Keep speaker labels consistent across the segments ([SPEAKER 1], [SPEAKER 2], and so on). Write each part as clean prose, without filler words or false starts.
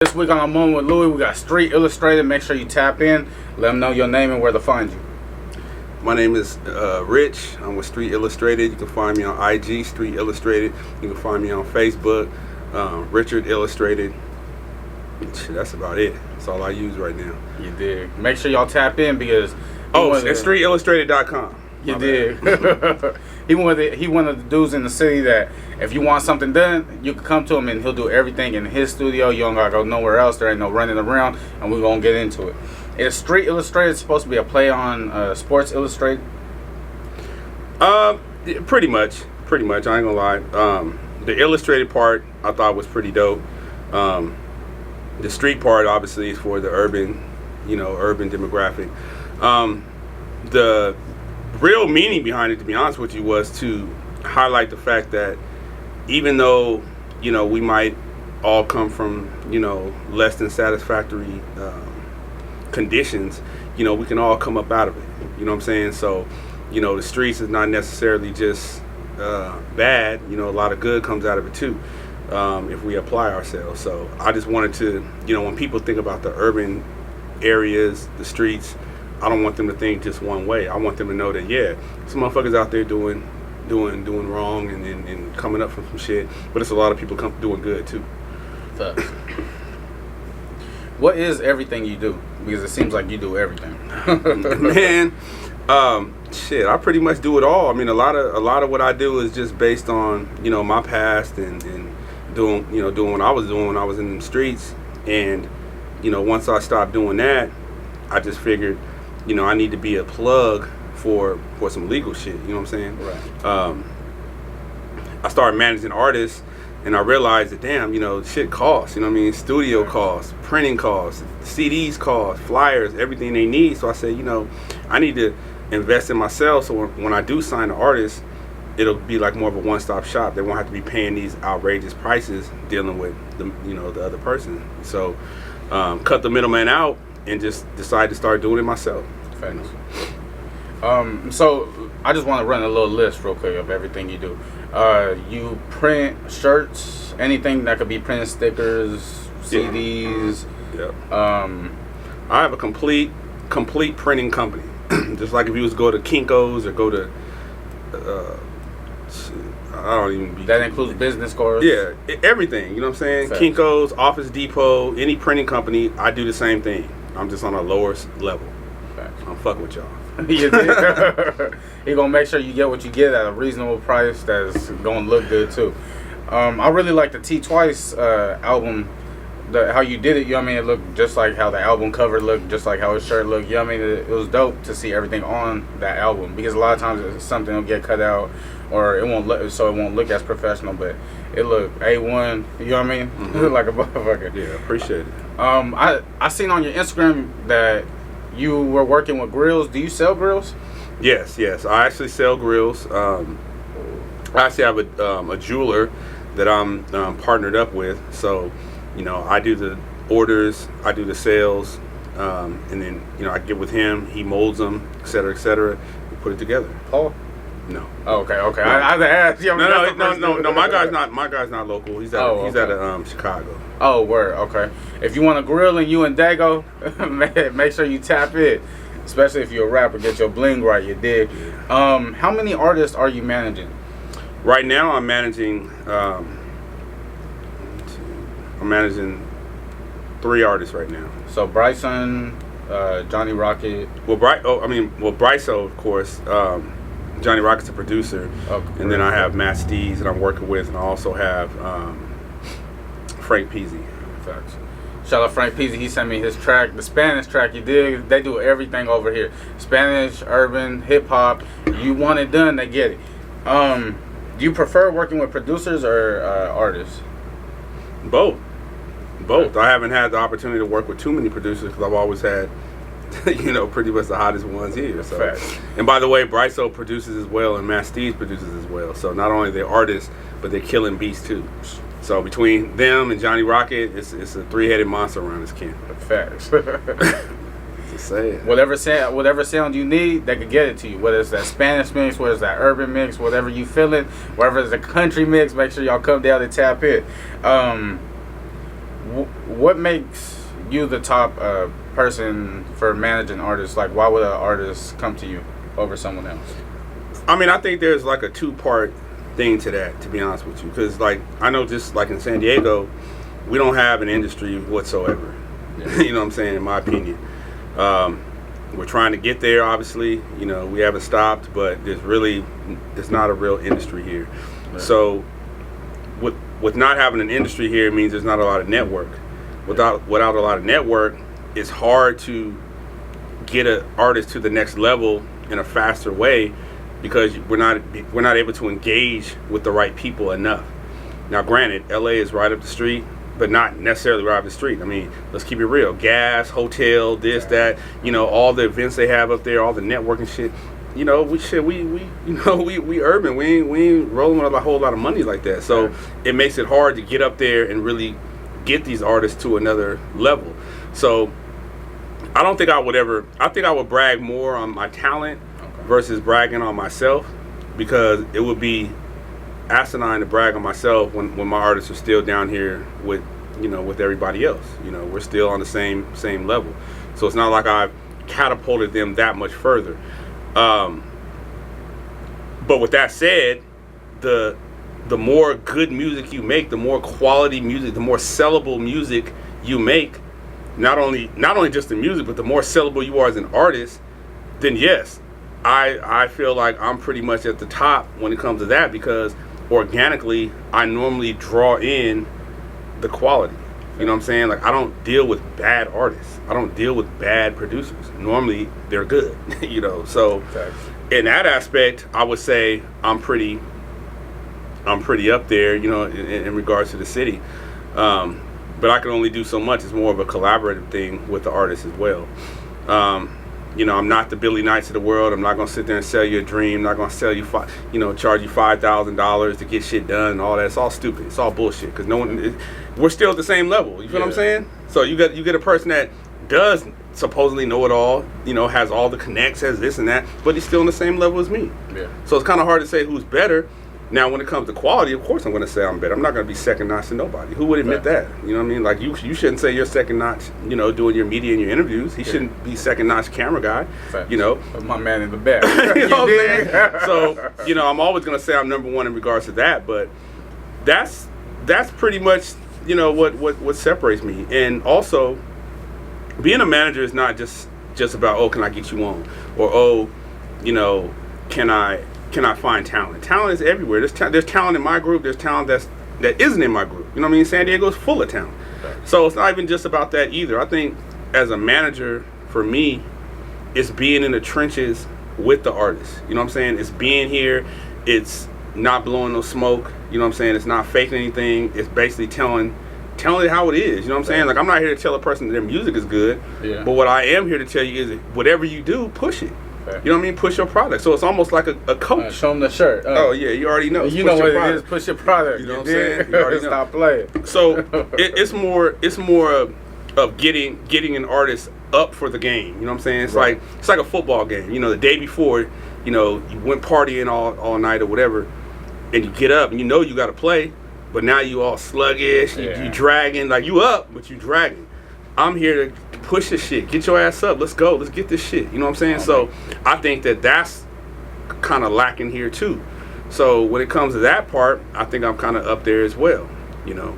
[SPEAKER 1] This week on A Moment with Louie, we got Street Illustrated. Make sure you tap in. Let them know your name and where to find you.
[SPEAKER 2] My name is Rich. I'm with Street Illustrated. You can find me on IG, Street Illustrated. You can find me on Facebook, Richard Illustrated. Shit, that's about it. That's all I use right now.
[SPEAKER 1] You dig. Make sure y'all tap in because...
[SPEAKER 2] it's streetillustrated.com.
[SPEAKER 1] You dig. He one of the dudes in the city that if you want something done, you can come to him and he'll do everything in his studio. You don't gotta go nowhere else. There ain't no running around, and we're gonna get into it. Is Street Illustrated supposed to be a play on Sports Illustrated?
[SPEAKER 2] Pretty much. I ain't gonna lie. The illustrated part I thought was pretty dope. The street part obviously is for the urban demographic. The real meaning behind it, to be honest with you, was to highlight the fact that even though we might all come from less than satisfactory conditions, we can all come up out of it. You know what I'm saying? So the streets is not necessarily just bad. A lot of good comes out of it too, if we apply ourselves. So I just wanted to, when people think about the urban areas, the streets, I don't want them to think just one way. I want them to know that some motherfuckers out there doing wrong and coming up from some shit, but it's a lot of people doing good too.
[SPEAKER 1] What is everything you do? Because it seems like you do everything.
[SPEAKER 2] Man, I pretty much do it all. I mean, a lot of what I do is just based on my past and doing what I was doing when I was in the streets. And once I stopped doing that, I just figured I need to be a plug for some legal shit. You know what I'm saying?
[SPEAKER 1] Right.
[SPEAKER 2] I started managing artists, and I realized that damn, shit costs. Studio costs, printing costs, CDs costs, flyers, everything they need. So I said, I need to invest in myself. So when I do sign an artist, it'll be like more of a one-stop shop. They won't have to be paying these outrageous prices dealing with the other person. So cut the middleman out and just decide to start doing it myself.
[SPEAKER 1] Thanks. So I just want to run a little list real quick of everything you do. You print shirts, anything that could be printed, stickers, CDs.
[SPEAKER 2] Yeah. I have a complete printing company. Just like if you was to go to Kinko's or go to I don't even.
[SPEAKER 1] That includes business cards.
[SPEAKER 2] Yeah, everything. You know what I'm saying?
[SPEAKER 1] Facts.
[SPEAKER 2] Kinko's, Office Depot, any printing company, I do the same thing. I'm just on a lower level.
[SPEAKER 1] Facts.
[SPEAKER 2] I'm fucking with y'all.
[SPEAKER 1] You gonna make sure you get what you get at a reasonable price that's gonna look good too. I really like the T Twice album. How you did it, it looked just like how the album cover looked, just like how his shirt looked. It was dope to see everything on that album, because a lot of times it's something will get cut out or it won't look as professional, but it looked A1.
[SPEAKER 2] Mm-hmm.
[SPEAKER 1] It looked like a motherfucker.
[SPEAKER 2] Yeah, appreciate it.
[SPEAKER 1] I seen on your Instagram that you were working with grills. Do you sell grills?
[SPEAKER 2] Yes. I actually sell grills. I actually have a jeweler that I'm partnered up with. So, I do the orders, I do the sales, and then I get with him. He molds them, et cetera. We put it together.
[SPEAKER 1] Paul?
[SPEAKER 2] No.
[SPEAKER 1] Oh, okay. No. I had to ask.
[SPEAKER 2] No. My guy's not local. He's out Chicago.
[SPEAKER 1] Oh, word. Okay. If you want a grill and you and Dago, make sure you tap in. Especially if you're a rapper, get your bling right. You dig?
[SPEAKER 2] Yeah.
[SPEAKER 1] How many artists are you managing?
[SPEAKER 2] Right now, I'm managing. I'm managing 3 artists right now.
[SPEAKER 1] So Bryson, Johnny Rocket.
[SPEAKER 2] Bryso, of course. Johnny Rocket's a producer, and then I have Matt Steez that I'm working with, and I also have Frank Peasy.
[SPEAKER 1] Facts. Shout out Frank Peasy. He sent me his track, the Spanish track. You dig? They do everything over here. Spanish, urban, hip hop. You want it done, they get it. Do you prefer working with producers or artists?
[SPEAKER 2] Both. I haven't had the opportunity to work with too many producers because I've always had, pretty much the hottest ones here. So.
[SPEAKER 1] Facts.
[SPEAKER 2] And by the way, Bryso produces as well, and Matt Steez produces as well. So not only they're artists, but they're killing beats too. So between them and Johnny Rocket, it's a 3-headed monster around this camp.
[SPEAKER 1] Facts.
[SPEAKER 2] Just saying.
[SPEAKER 1] Whatever sound you need, they can get it to you. Whether it's that Spanish mix, whether it's that urban mix, whatever you feeling, whether it's a country mix, make sure y'all come down and tap in. what makes you the top person for managing artists? Like, why would an artist come to you over someone else?
[SPEAKER 2] I mean, I think there's like a two-part thing to that, to be honest with you, because like I know just like in San Diego, we don't have an industry whatsoever. Yeah. You know what I'm saying? In my opinion, we're trying to get there. Obviously, you know, we haven't stopped, but there's not a real industry here. Right. So, with not having an industry here, it means there's not a lot of network. Without a lot of network, it's hard to get an artist to the next level in a faster way, because we're not able to engage with the right people enough. Now, granted, LA is right up the street, but not necessarily right up the street. I mean, let's keep it real. Gas, hotel, this, that, you know, all the events they have up there, all the networking shit. You know, we urban. We ain't rolling with a whole lot of money like that. So it makes it hard to get up there and really get these artists to another level. So I don't think I would brag more on my talent versus bragging on myself, because it would be asinine to brag on myself when my artists are still down here with everybody else. You know, we're still on the same level. So it's not like I've catapulted them that much further. But with that said, the more good music you make, the more quality music, the more sellable music you make, not only just the music, but the more sellable you are as an artist, then yes, I feel like I'm pretty much at the top when it comes to that, because organically I normally draw in the quality. You know what I'm saying? Like, I don't deal with bad artists. I don't deal with bad producers. Normally they're good. You know, so in that aspect, I would say I'm pretty up there, you know, in regards to the city. But I can only do so much. It's more of a collaborative thing with the artists as well. You know, I'm not the Billy Knights of the world. I'm not going to sit there and sell you a dream. I'm not going to sell you, charge you $5,000 to get shit done and all that. It's all stupid. It's all bullshit, because we're still at the same level. You feel what I'm saying? So you get a person that does supposedly know it all, you know, has all the connects, has this and that, but he's still on the same level as me. Yeah. So it's kind of hard to say who's better. Now, when it comes to quality, of course I'm going to say I'm better. I'm not going to be second notch to nobody. Who would admit that? You know what I mean? Like, you shouldn't say you're second notch, you know, doing your media and your interviews. He shouldn't be second notch camera guy, you know.
[SPEAKER 1] That's my man in the back.
[SPEAKER 2] You know what I'm saying? So, you know, I'm always going to say I'm number one in regards to that, but that's pretty much, you know, what separates me. And also, being a manager is not just about, oh, can I get you on? Or, oh, you know, can I find talent? Talent is everywhere. There's talent in my group. There's talent that isn't in my group. You know what I mean? San Diego is full of talent. Okay. So it's not even just about that either. I think as a manager, for me, it's being in the trenches with the artists. You know what I'm saying? It's being here. It's not blowing no smoke. You know what I'm saying? It's not faking anything. It's basically telling it how it is. You know what I'm saying? Like, I'm not here to tell a person that their music is good. Yeah. But what I am here to tell you is, whatever you do, push it. You know what I mean? Push your product. So it's almost like a coach.
[SPEAKER 1] Show them the shirt.
[SPEAKER 2] Oh yeah, you already know.
[SPEAKER 1] You know what it is. Push your product.
[SPEAKER 2] You know what I'm saying? You already know.
[SPEAKER 1] Stop playing.
[SPEAKER 2] So it's more of getting an artist up for the game. You know what I'm saying? It's like a football game. You know, the day before, you know, you went partying all night or whatever, and you get up and you know you got to play, but now you all sluggish. You dragging, like, you up, but you dragging. I'm here to push this shit. Get your ass up. Let's go. Let's get this shit. You know what I'm saying? So I think that's kind of lacking here too. So when it comes to that part, I think I'm kind of up there as well. You know,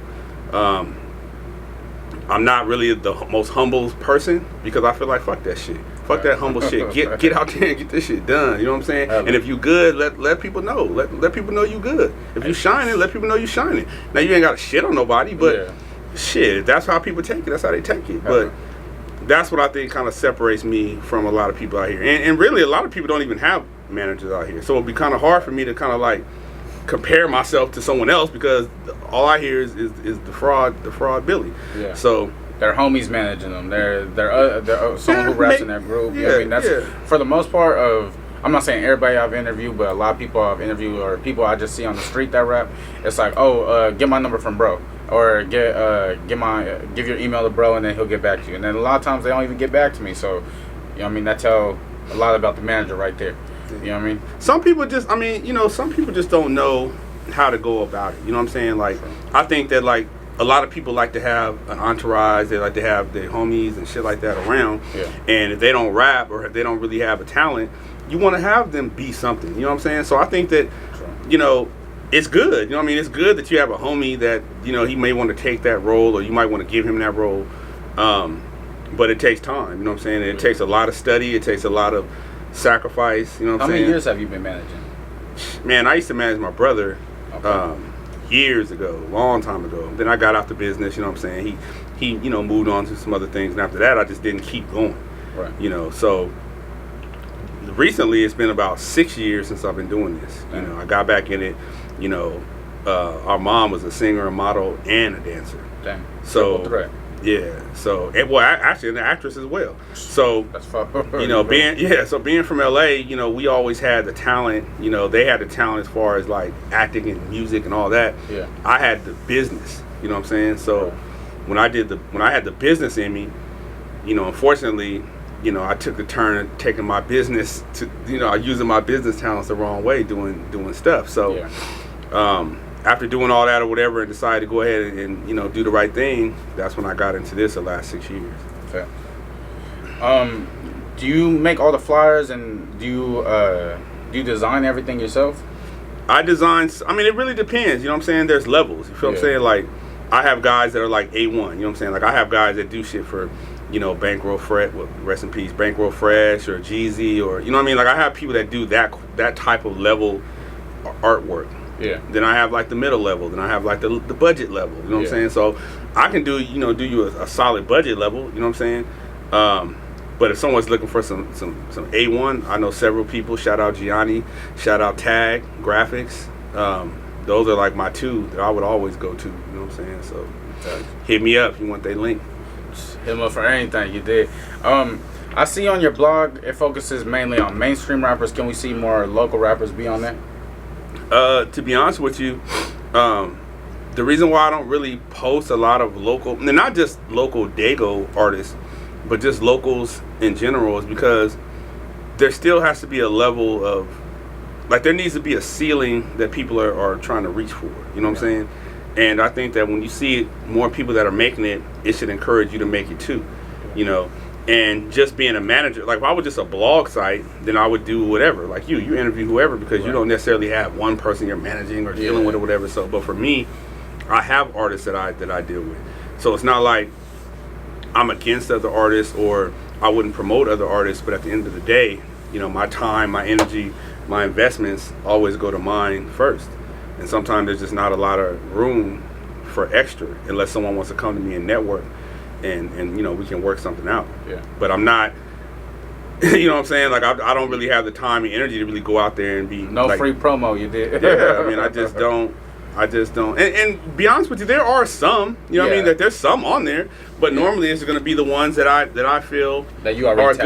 [SPEAKER 2] I'm not really the most humble person, because I feel like, fuck that shit. Fuck that humble shit. Get out there and get this shit done. You know what I'm saying? And if you good, let people know. Let people know you good. If you shining, let people know you shining. Now, you ain't got to shit on nobody, but shit, that's how people take it. That's how they take it. But that's what I think kind of separates me from a lot of people out here. And really, a lot of people don't even have managers out here. So it'd be kind of hard for me to kind of like compare myself to someone else, because all I hear is the fraud Billy. Yeah. So
[SPEAKER 1] their homies managing them. They're someone who raps in their group. Yeah, I mean, that's for the most part of. I'm not saying everybody I've interviewed, but a lot of people I've interviewed, or people I just see on the street that rap. It's like, oh, get my number from bro, or give your email to bro, and then he'll get back to you. And then a lot of times they don't even get back to me. So, you know what I mean, that tell a lot about the manager right there. You know what I mean?
[SPEAKER 2] Some people just don't know how to go about it. You know what I'm saying? Like, I think that, like, a lot of people like to have an entourage. They like to have their homies and shit like that around.
[SPEAKER 1] Yeah.
[SPEAKER 2] And if they don't rap or if they don't really have a talent, you want to have them be something. You know what I'm saying? So I think that, you know, it's good. You know what I mean? It's good that you have a homie that, you know, he may want to take that role or you might want to give him that role. But it takes time. You know what I'm saying? It takes a lot of study. It takes a lot of sacrifice. You know what I'm saying?
[SPEAKER 1] How many years have you been managing?
[SPEAKER 2] Man, I used to manage my brother.
[SPEAKER 1] Okay.
[SPEAKER 2] Years ago, long time ago. Then I got out the business, you know what I'm saying? He you know, moved on to some other things, and after that I just didn't keep going.
[SPEAKER 1] Right.
[SPEAKER 2] You know, so recently it's been about 6 years since I've been doing this. You know, I got back in it, you know, our mom was a singer, a model, and a dancer.
[SPEAKER 1] Dang.
[SPEAKER 2] So
[SPEAKER 1] Triple threat.
[SPEAKER 2] yeah, so actually an actress as well. So
[SPEAKER 1] That's fun.
[SPEAKER 2] you know, being from LA, you know, we always had the talent. You know, they had the talent as far as like acting and music and all that.
[SPEAKER 1] Yeah.
[SPEAKER 2] I had the business. You know what I'm saying? So when I had the business in me, you know, unfortunately, you know, I took a turn at taking my business to, you know, using my business talents the wrong way, doing stuff. So after doing all that or whatever, and decided to go ahead and you know, do the right thing, that's when I got into this the last 6 years.
[SPEAKER 1] Okay. Do you make all the flyers and do you design everything yourself?
[SPEAKER 2] I design. I mean, it really depends. You know what I'm saying? There's levels. You feel what I'm saying? Like, I have guys that are like A1. You know what I'm saying? Like, I have guys that do shit for, you know, Bankroll Fresh. Well, rest in peace, Bankroll Fresh or Jeezy, or you know what I mean? Like, I have people that do that type of level artwork.
[SPEAKER 1] Yeah.
[SPEAKER 2] Then I have like the middle level. Then I have like the budget level. You know what I'm saying? So I can do you a solid budget level. You know what I'm saying? But if someone's looking for some A1, I know several people. Shout out Gianni. Shout out Tag Graphics. Those are like my two that I would always go to. You know what I'm saying? So hit me up if you want their link.
[SPEAKER 1] Hit them up for anything you did. I see on your blog it focuses mainly on mainstream rappers. Can we see more local rappers be on there?
[SPEAKER 2] To be honest with you, the reason why I don't really post a lot of local, and not just local Dago artists, but just locals in general, is because there still has to be a level of, like, there needs to be a ceiling that people are trying to reach for. You know what I'm saying? And I think that when you see more people that are making it, it should encourage you to make it too. You know? And just being a manager, like if I was just a blog site, then I would do whatever. Like you interview whoever, because you don't necessarily have one person you're managing or dealing with or whatever. So, but for me, I have artists that I deal with. So it's not like I'm against other artists or I wouldn't promote other artists. But at the end of the day, you know, my time, my energy, my investments always go to mine first. And sometimes there's just not a lot of room for extra unless someone wants to come to me and network. And you know, we can work something out. Yeah. But I'm not, you know what I'm saying? Like, I don't really have the time and energy to really go out there and be
[SPEAKER 1] no free promo. You did.
[SPEAKER 2] Yeah. I mean, I just don't. And be honest with you, there are some. You know what I mean? That there's some on there, but normally it's going to be the ones that I feel
[SPEAKER 1] that you already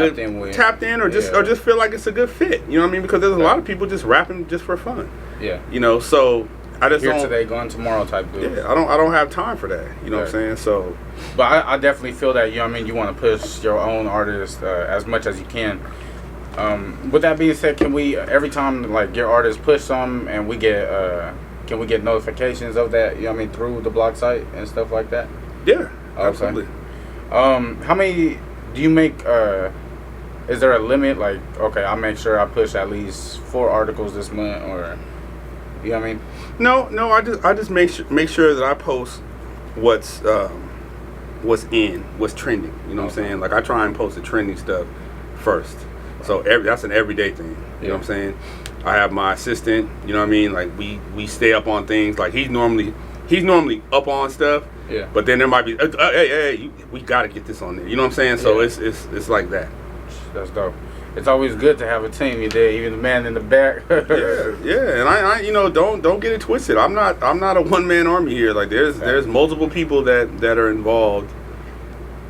[SPEAKER 1] tapped in with,
[SPEAKER 2] or just feel like it's a good fit. You know what I mean? Because there's a lot of people just rapping just for fun. Yeah. You know, so. I just
[SPEAKER 1] here
[SPEAKER 2] don't,
[SPEAKER 1] today, gone tomorrow type dude.
[SPEAKER 2] Yeah, I don't have time for that. You know what I'm saying? So,
[SPEAKER 1] but I definitely feel that, you know what I mean, you want to push your own artist as much as you can. With that being said, can we every time like your artist push some and we get can we get notifications of that? You know what I mean, through the blog site and stuff like that?
[SPEAKER 2] Yeah, absolutely.
[SPEAKER 1] How many do you make? Is there a limit? Like, okay, I'll make sure I push at least 4 articles this month, or you know what I mean?
[SPEAKER 2] No, I just make sure that I post what's in, what's trending. You know what I'm saying? Like, I try and post the trending stuff first. So that's an everyday thing. You know what I'm saying? I have my assistant. You know what I mean? Like, we stay up on things. Like, he's normally up on stuff. Yeah. But then there might be hey, we got to get this on there. You know what I'm saying? So it's like that.
[SPEAKER 1] That's dope. It's always good to have a team. You did, even the man in the back.
[SPEAKER 2] yeah, and I you know, don't get it twisted. I'm not a one man army here. Like there's multiple people that are involved,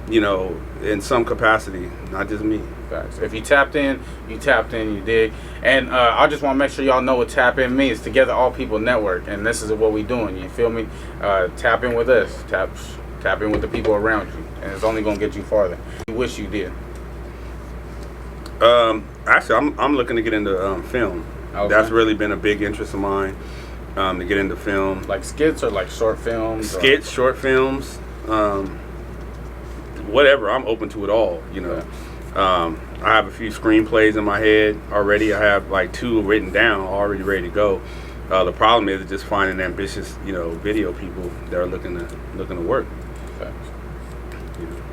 [SPEAKER 2] you know, in some capacity, not just me.
[SPEAKER 1] Facts. If you tapped in, you dig. And I just want to make sure y'all know what tap in means. Together, all people network, and this is what we doing. You feel me? Tap in with us. Tap in with the people around you, and it's only gonna get you farther. You wish you did.
[SPEAKER 2] Actually, I'm looking to get into film. Okay. That's really been a big interest of mine. to get into film.
[SPEAKER 1] Like skits or like short films?
[SPEAKER 2] Skits, short films, whatever. I'm open to it all, you know. Yeah. I have a few screenplays in my head already. I have like 2 written down, already ready to go. The problem is just finding ambitious, you know, video people that are looking to work.
[SPEAKER 1] Thanks.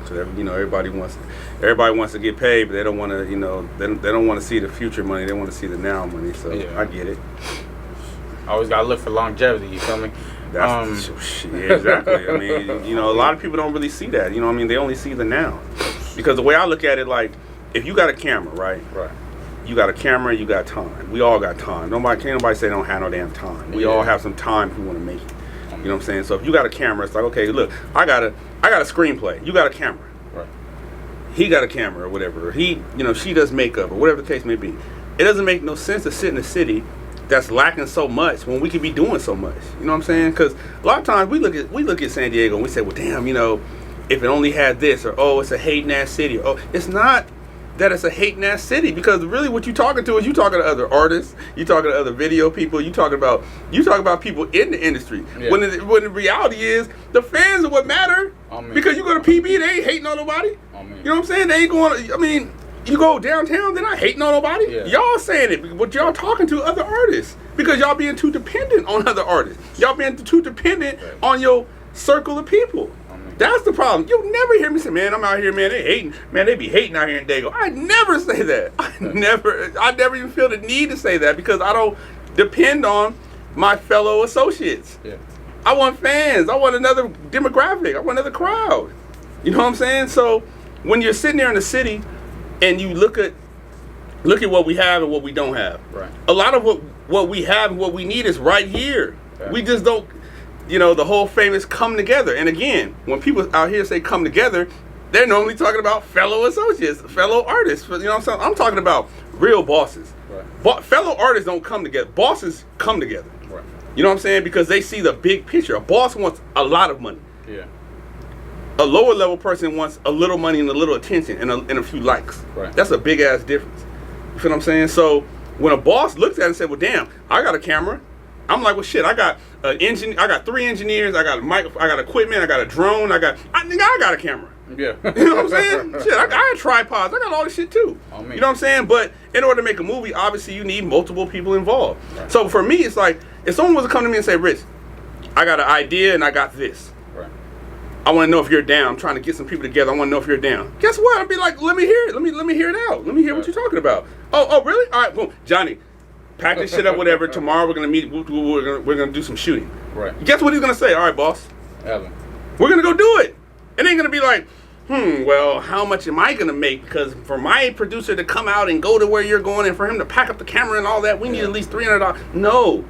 [SPEAKER 2] So everybody wants to get paid, but they don't want to, you know, they don't want to see the future money. They want to see the now money. So yeah. I get it.
[SPEAKER 1] Always gotta look for longevity. You feel me?
[SPEAKER 2] That's yeah, exactly. I mean, you know, a lot of people don't really see that. You know what I mean? They only see the now. Because the way I look at it, like, if you got a camera, right?
[SPEAKER 1] Right.
[SPEAKER 2] You got a camera, you got time. We all got time. Can't nobody say they don't have no damn time. We all have some time if we want to make it. You know what I'm saying? So if you got a camera, it's like, okay, look, I got a screenplay. You got a camera.
[SPEAKER 1] Right.
[SPEAKER 2] He got a camera or whatever. Or he, you know, she does makeup or whatever the case may be. It doesn't make no sense to sit in a city that's lacking so much when we could be doing so much. You know what I'm saying? Because a lot of times we look at San Diego and we say, well, damn, you know, if it only had this, or oh, it's a hating ass city. Or, oh, it's not that it's a hating ass city, because really what you're talking to is you talking to other artists, you talking to other video people, you talking about people in the industry. Yeah. When the reality is the fans are what matter. Because you go to PB, they ain't hating on nobody. You know what I'm saying? They ain't going. I mean, you go downtown, they're not hating on nobody. Yeah. Y'all saying it, but y'all talking to other artists because y'all being too dependent on other artists. Y'all being too dependent on your circle of people. That's the problem. You'll never hear me say, man, I'm out here, man, they hating. Man, they be hating out here in Dago. I never say that. I never even feel the need to say that, because I don't depend on my fellow associates. Yeah. I want fans. I want another demographic. I want another crowd. You know what I'm saying? So when you're sitting there in the city and you look at what we have and what we don't have. Right. A lot of what we have and what we need is right here. Okay. We just don't. You know, the whole famous come together. And again, when people out here say come together, they're normally talking about fellow associates, fellow artists. You know what I'm saying? I'm talking about real bosses. Right. Fellow artists don't come together. Bosses come together. Right. You know what I'm saying? Because they see the big picture. A boss wants a lot of money. Yeah. A lower level person wants a little money and a little attention and a few likes. Right. That's a big ass difference. You feel what I'm saying? So when a boss looks at it and says, well, damn, I got a camera. I'm like, well, shit, I got I got 3 engineers, I got a mic, I got equipment, I got a drone, I got a camera. Yeah. You know what I'm saying? Shit, I got tripods, I got all this shit too. You know what I'm saying? But in order to make a movie, obviously you need multiple people involved. Right. So for me, it's like, if someone was to come to me and say, Rich, I got an idea and I got this. Right. I want to know if you're down. I'm trying to get some people together. I want to know if you're down. Guess what? I'd be like, let me hear it. Let me hear it out. Let me hear what you're talking about. Oh, really? All right, boom. Johnny, pack this shit up, whatever. Tomorrow we're gonna meet. We're gonna do some shooting. Right. Guess what he's gonna say? All right, boss. Evan. We're gonna go do it. It ain't gonna be like, well, how much am I gonna make? Because for my producer to come out and go to where you're going, and for him to pack up the camera and all that, we need at least $300. No.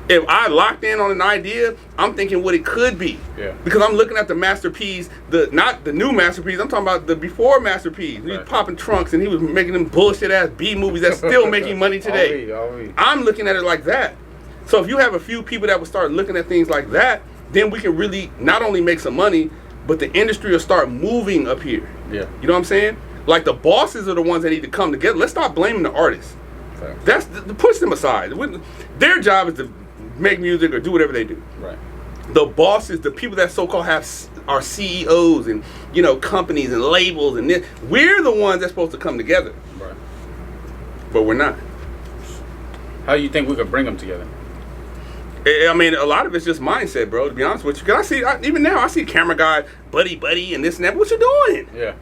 [SPEAKER 2] If I locked in on an idea, I'm thinking what it could be. Yeah. Because I'm looking at the masterpiece, not the new masterpiece. I'm talking about the before masterpiece. He was popping trunks and he was making them bullshit ass B movies that's still making money today. I'm looking at it like that. So if you have a few people that will start looking at things like that, then we can really not only make some money, but the industry will start moving up here. Yeah. You know what I'm saying? Like, the bosses are the ones that need to come together. Let's stop blaming the artists. Okay. That's push them aside. Their job is to make music or do whatever they do. Right. The bosses, the people that so-called are CEOs and, you know, companies and labels, and this, we're the ones that's supposed to come together. Right. But we're not.
[SPEAKER 1] How do you think we could bring them together?
[SPEAKER 2] I mean, a lot of it's just mindset, bro, to be honest with you. Because even now, I see camera guy, buddy, and this and that. What you doing? Yeah.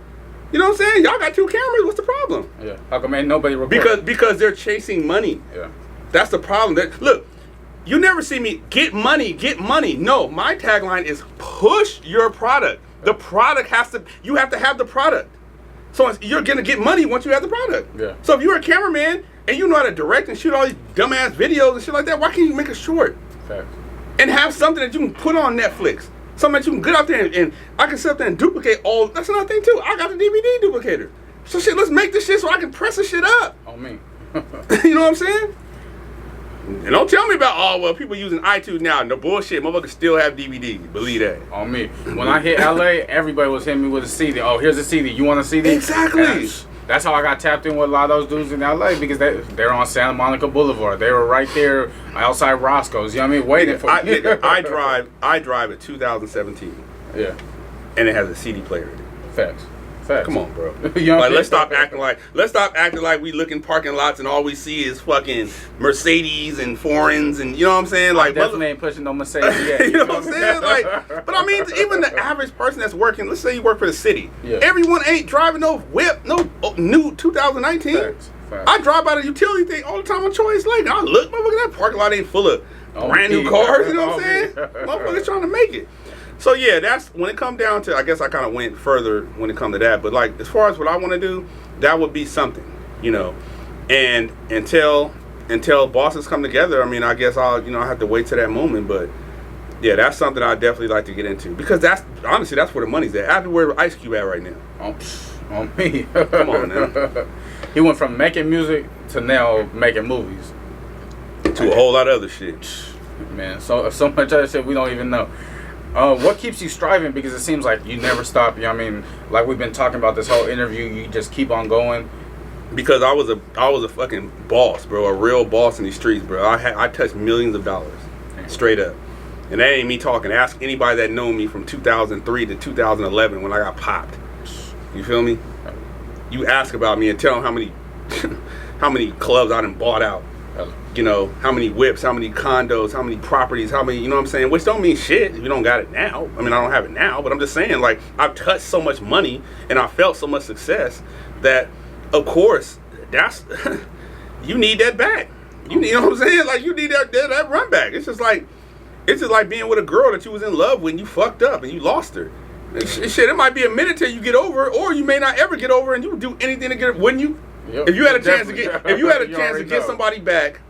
[SPEAKER 2] You know what I'm saying? Y'all got 2 cameras. What's the problem?
[SPEAKER 1] Yeah. How come ain't nobody recording?
[SPEAKER 2] Because they're chasing money. Yeah. That's the problem. Look, you never see me get money. No, my tagline is push your product. The product you have to have the product. So you're going to get money once you have the product. Yeah. So if you're a cameraman and you know how to direct and shoot all these dumbass videos and shit like that, why can't you make a short? Fact. And have something that you can put on Netflix. Something that you can get out there and I can sit up there and duplicate all. That's another thing too. I got the DVD duplicator. So shit, let's make this shit so I can press this shit up.
[SPEAKER 1] On me.
[SPEAKER 2] You know what I'm saying? And don't tell me about, oh, well, people using iTunes now. No bullshit. Motherfuckers still have DVDs. Believe that.
[SPEAKER 1] On me. When I hit LA, everybody was hitting me with a CD. Oh, here's a CD. You want a CD?
[SPEAKER 2] Exactly.
[SPEAKER 1] And that's how I got tapped in with a lot of those dudes in LA because they're on Santa Monica Boulevard. They were right there outside Roscoe's. You know what I mean? Waiting for me.
[SPEAKER 2] I drive a 2017.
[SPEAKER 1] Yeah.
[SPEAKER 2] And it has a CD player in it.
[SPEAKER 1] Facts.
[SPEAKER 2] Come on, bro.
[SPEAKER 1] You know
[SPEAKER 2] like, let's stop acting like we look in parking lots and all we see is fucking Mercedes and foreigns and you know what I'm saying? Like,
[SPEAKER 1] definitely ain't pushing no Mercedes yet.
[SPEAKER 2] You know what I'm saying? Like, but I mean, even the average person that's working, let's say you work for the city, everyone ain't driving no whip, no new 2019.
[SPEAKER 1] Facts.
[SPEAKER 2] I drive by the utility thing all the time on Choice Lake. I look, motherfucker, that parking lot ain't full of brand new cars. You know what I'm saying? Motherfuckers trying to make it. So yeah, that's when it comes down to. I guess I kind of went further when it comes to that. But like as far as what I want to do, that would be something, you know. And until bosses come together, I mean, I guess I have to wait to that moment. But yeah, that's something I definitely like to get into because that's honestly that's where the money's at. After where Ice Cube at right now.
[SPEAKER 1] On me.
[SPEAKER 2] Come on now.
[SPEAKER 1] He went from making music to now making movies.
[SPEAKER 2] To a whole lot of other shit.
[SPEAKER 1] Man, so much other shit we don't even know. What keeps you striving? Because it seems like you never stop. You know what I mean? Like we've been talking about this whole interview, you just keep on going.
[SPEAKER 2] Because I was a fucking boss, bro. A real boss in these streets, bro. I touched millions of dollars, straight up. And that ain't me talking. Ask anybody that know me from 2003 to 2011 when I got popped. You feel me? You ask about me and tell them how many clubs I done bought out. You know, how many whips, how many condos, how many properties, how many, you know what I'm saying? Which don't mean shit if you don't got it now. I mean, I don't have it now, but I'm just saying, like, I've touched so much money and I felt so much success that, of course, that's, you need that back. You know what I'm saying? Like, you need that run back. It's just like being with a girl that you was in love with and you fucked up and you lost her. Shit, it might be a minute till you get over it, or you may not ever get over it and you would do anything to get it, wouldn't you?
[SPEAKER 1] Yep.
[SPEAKER 2] If you had a chance to get somebody back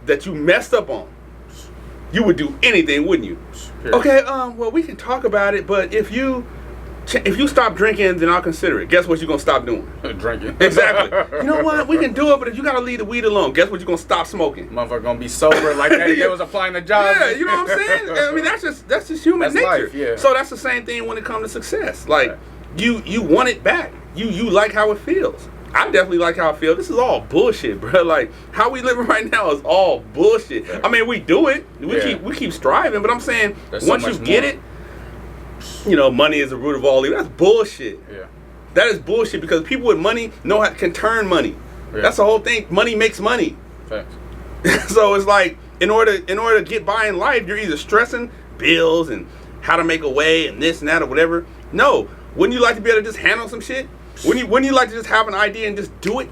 [SPEAKER 2] that you messed up on, you would do anything, wouldn't you? Period. Okay, well, we can talk about it, but if you stop drinking, then I'll consider it. Guess what you're gonna stop doing?
[SPEAKER 1] Drinking.
[SPEAKER 2] Exactly. You know what? We can do it, but if you gotta leave the weed alone, guess what you're gonna stop smoking?
[SPEAKER 1] Motherfucker gonna be sober like that. They was applying the job.
[SPEAKER 2] Yeah, you know what I'm saying? I mean, that's just human nature.
[SPEAKER 1] Life, yeah.
[SPEAKER 2] So that's the same thing when it comes to success. Like you want it back. You like how it feels. I definitely like how I feel. This is all bullshit, bro. Like how we living right now is all bullshit. I mean, we do it. We keep striving, but I'm saying once you get it, you know, money is the root of all evil. That's bullshit. Yeah. That is bullshit because people with money can turn money. Yeah. That's the whole thing. Money makes money.
[SPEAKER 1] Facts.
[SPEAKER 2] So it's like in order to get by in life, you're either stressing bills and how to make a way and this and that or whatever. No. Wouldn't you like to be able to just handle some shit? Wouldn't you like to just have an idea and just do it?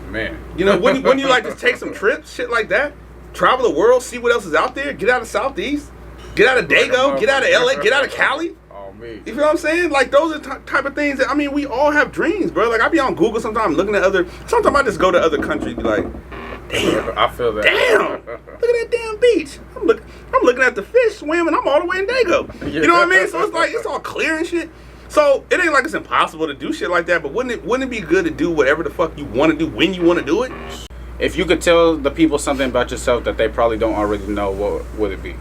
[SPEAKER 1] Man.
[SPEAKER 2] You know, wouldn't you like to take some trips, shit like that? Travel the world, see what else is out there, get out of Southeast, get out of Dago, get out of LA, get out of Cali.
[SPEAKER 1] Oh, me.
[SPEAKER 2] You feel what I'm saying? Like, those are type of things that, I mean, we all have dreams, bro. Like, I be on Google sometimes looking at sometimes I just go to other countries and be like, damn.
[SPEAKER 1] I feel that.
[SPEAKER 2] Damn. Look at that damn beach. I'm looking at the fish swimming, I'm all the way in Dago. You know what I mean? So it's like, it's all clear and shit. So it ain't like it's impossible to do shit like that, but wouldn't it be good to do whatever the fuck you want to do when you want to do it?
[SPEAKER 1] If you could tell the people something about yourself that they probably don't already know, what would it be?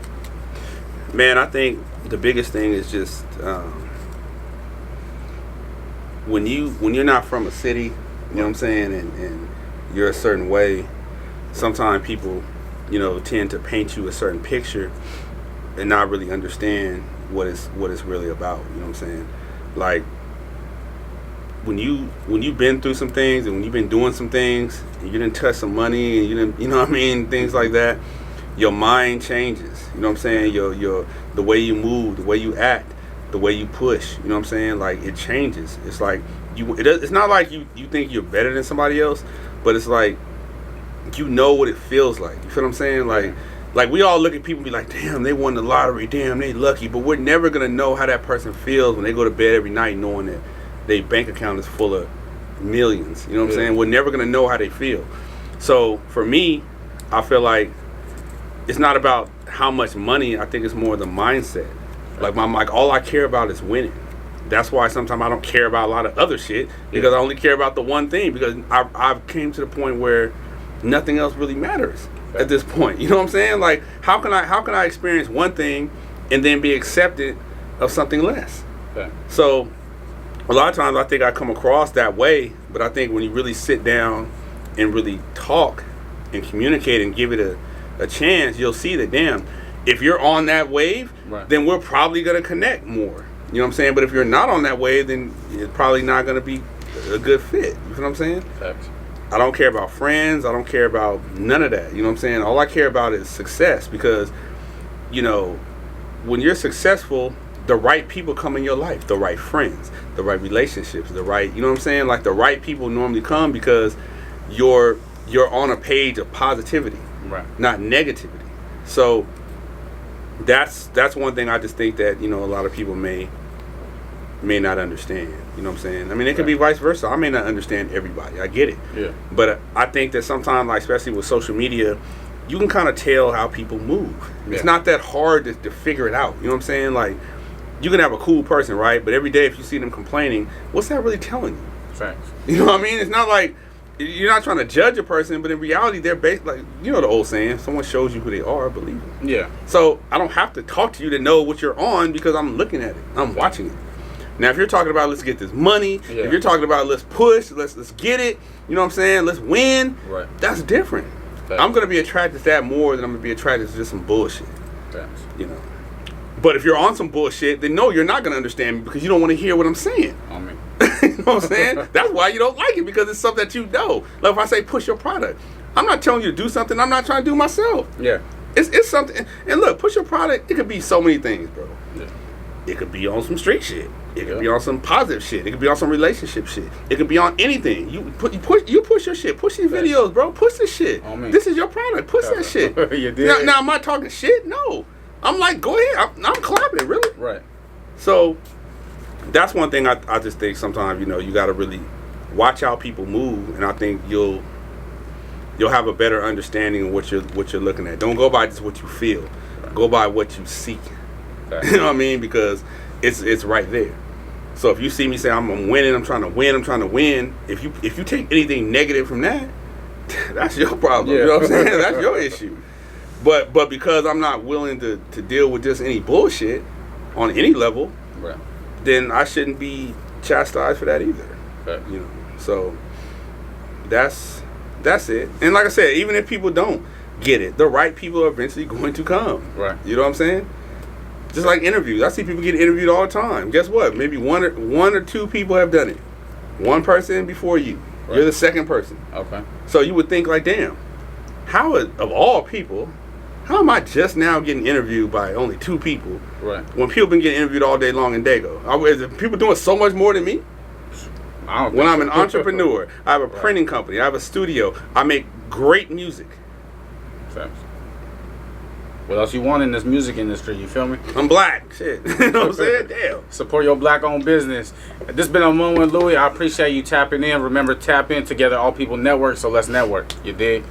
[SPEAKER 2] Man, I think the biggest thing is just when you're not from a city, you know what I'm saying, and you're a certain way, sometimes people, you know, tend to paint you a certain picture and not really understand what it's really about. You know what I'm saying? Like when you've been through some things and when you've been doing some things and you didn't touch some money and you didn't, you know what I mean, things like that, your mind changes. You know what I'm saying? Your the way you move, the way you act, the way you push. You know what I'm saying? Like it changes. It's like it's not like you think you're better than somebody else, but it's like you know what it feels like. You feel what I'm saying? Like we all look at people and be like, damn, they won the lottery, damn, they lucky. But we're never going to know how that person feels when they go to bed every night knowing that their bank account is full of millions. You know what I'm saying? We're never going to know how they feel. So for me, I feel like it's not about how much money. I think it's more the mindset. Like all I care about is winning. That's why sometimes I don't care about a lot of other shit because I only care about the one thing because I've came to the point where nothing else really matters. at this point. You know what I'm saying? Like, how can I experience one thing and then be accepted of something less?
[SPEAKER 1] Okay.
[SPEAKER 2] So a lot of times I think I come across that way, but I think when you really sit down and really talk and communicate and give it a chance, you'll see that, damn, if you're on that wave,
[SPEAKER 1] Right.
[SPEAKER 2] then we're probably going to connect more. You know what I'm saying? But if you're not on that wave, then it's probably not going to be a good fit. You know what I'm saying?
[SPEAKER 1] Facts.
[SPEAKER 2] I don't care about friends. I don't care about none of that. You know what I'm saying? All I care about is success, because, you know, when you're successful, the right people come in your life, the right friends, the right relationships, the right, you know what I'm saying? Like, the right people normally come because you're on a page of positivity,
[SPEAKER 1] Right.
[SPEAKER 2] not negativity. So that's one thing I just think that, you know, a lot of people may not understand. You know what I'm saying? I mean, it could be vice versa. I may not understand everybody. I get it.
[SPEAKER 1] Yeah.
[SPEAKER 2] But I think that sometimes, like, especially with social media, you can kind of tell how people move.
[SPEAKER 1] Yeah.
[SPEAKER 2] It's not that hard to figure it out. You know what I'm saying? Like, you can have a cool person, right? But every day if you see them complaining, what's that really telling you?
[SPEAKER 1] Facts.
[SPEAKER 2] You know what I mean? It's not like you're not trying to judge a person, but in reality, they're based, like, you know the old saying, someone shows you who they are, believe them.
[SPEAKER 1] Yeah.
[SPEAKER 2] So I don't have to talk to you to know what you're on, because I'm looking at it. I'm watching it. Now, if you're talking about let's get this money, if you're talking about let's push, let's get it, you know what I'm saying, let's win,
[SPEAKER 1] Right.
[SPEAKER 2] that's different.
[SPEAKER 1] Facts.
[SPEAKER 2] I'm going to be attracted to that more than I'm going to be attracted to just some bullshit,
[SPEAKER 1] Facts.
[SPEAKER 2] you know. But if you're on some bullshit, then no, you're not going to understand me, because you don't want to hear what I'm saying.
[SPEAKER 1] On me.
[SPEAKER 2] You know what I'm saying? That's why you don't like it, because it's something that you know. Like, if I say push your product, I'm not telling you to do something I'm not trying to do myself.
[SPEAKER 1] Yeah.
[SPEAKER 2] It's something. And look, push your product, it could be so many things, bro.
[SPEAKER 1] Yeah.
[SPEAKER 2] It could be on some street shit. It could
[SPEAKER 1] Yeah.
[SPEAKER 2] be on some positive shit. It could be on some relationship shit. It could be on anything. You push your shit. Push these videos, bro. Push this shit.
[SPEAKER 1] On me.
[SPEAKER 2] This is your product. Push that shit.
[SPEAKER 1] You did.
[SPEAKER 2] Now, am I talking shit? No. I'm like, go ahead. I'm clapping, really.
[SPEAKER 1] Right.
[SPEAKER 2] So that's one thing I just think sometimes, you know, you got to really watch how people move, and I think you'll have a better understanding of what you're looking at. Don't go by just what you feel. Go by what you seek.
[SPEAKER 1] Facts.
[SPEAKER 2] You know what I mean? Because it's right there. So if you see me say I'm winning, I'm trying to win. If you take anything negative from that, that's your problem.
[SPEAKER 1] Yeah.
[SPEAKER 2] You know what I'm saying? That's your issue. But because I'm not willing to deal with just any bullshit on any level,
[SPEAKER 1] Right.
[SPEAKER 2] then I shouldn't be chastised for that either.
[SPEAKER 1] Facts.
[SPEAKER 2] You know. So that's it. And like I said, even if people don't get it, the right people are eventually going to come.
[SPEAKER 1] Right.
[SPEAKER 2] You know what I'm saying? Just like interviews. I see people get interviewed all the time. Guess what? Maybe one or two people have done it. One person before you.
[SPEAKER 1] Right.
[SPEAKER 2] You're the second person.
[SPEAKER 1] Okay.
[SPEAKER 2] So you would think like, damn, of all people, how am I just now getting interviewed by only two people?
[SPEAKER 1] Right.
[SPEAKER 2] When people been getting interviewed all day long in Dago? Is people doing so much more than me?
[SPEAKER 1] I don't
[SPEAKER 2] When
[SPEAKER 1] think
[SPEAKER 2] I'm an
[SPEAKER 1] so.
[SPEAKER 2] entrepreneur, I have a
[SPEAKER 1] Right.
[SPEAKER 2] printing company, I have a studio, I make great music.
[SPEAKER 1] Facts. What else you want in this music industry? You feel me?
[SPEAKER 2] I'm black. Shit. You know what I'm saying? Damn.
[SPEAKER 1] Support your black-owned business. This been a moment with Louie. I appreciate you tapping in. Remember, tap in together, All People Network. So let's network. You dig?